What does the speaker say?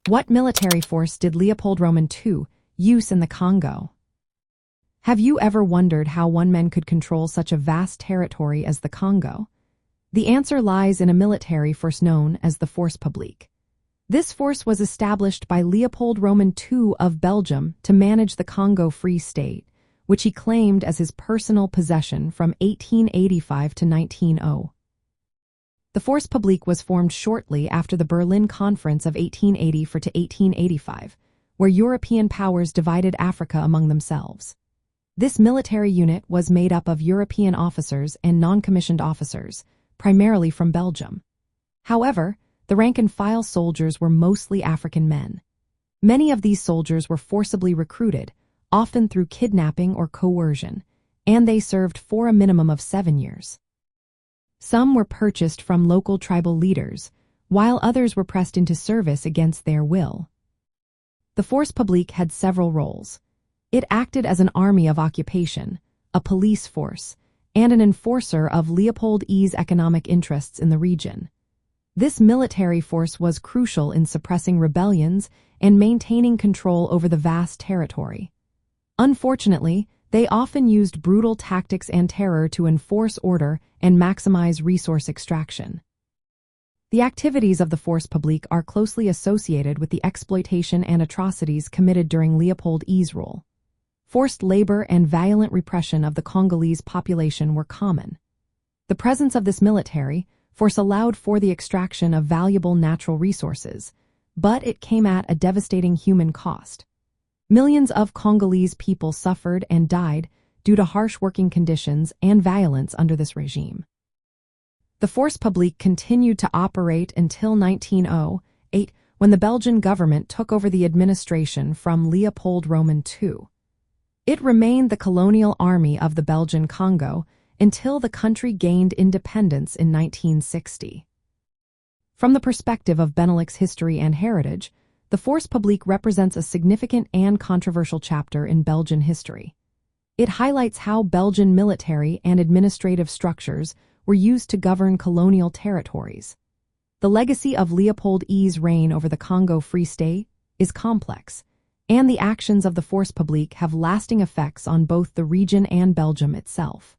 What military force did Leopold II use in the Congo? Have you ever wondered how one man could control such a vast territory as the Congo? The answer lies in a military force known as the Force Publique. This force was established by Leopold II of Belgium to manage the Congo Free State, which he claimed as his personal possession from 1885 to 1900. The Force Publique was formed shortly after the Berlin Conference of 1880 to 1885, where European powers divided Africa among themselves. This military unit was made up of European officers and non-commissioned officers, primarily from Belgium. However, the rank-and-file soldiers were mostly African men. Many of these soldiers were forcibly recruited, often through kidnapping or coercion, and they served for a minimum of 7 years. Some were purchased from local tribal leaders, while others were pressed into service against their will. The Force Publique had several roles. It acted as an army of occupation, a police force, and an enforcer of Leopold I's economic interests in the region. This military force was crucial in suppressing rebellions and maintaining control over the vast territory. Unfortunately, they often used brutal tactics and terror to enforce order and maximize resource extraction. The activities of the Force Publique are closely associated with the exploitation and atrocities committed during Leopold I's rule. Forced labor and violent repression of the Congolese population were common. The presence of this military force allowed for the extraction of valuable natural resources, but it came at a devastating human cost. Millions of Congolese people suffered and died due to harsh working conditions and violence under this regime. The Force Publique continued to operate until 1908, when the Belgian government took over the administration from Leopold II. It remained the colonial army of the Belgian Congo until the country gained independence in 1960. From the perspective of Benelux history and heritage, the Force Publique represents a significant and controversial chapter in Belgian history. It highlights how Belgian military and administrative structures were used to govern colonial territories. The legacy of Leopold I's reign over the Congo Free State is complex, and the actions of the Force Publique have lasting effects on both the region and Belgium itself.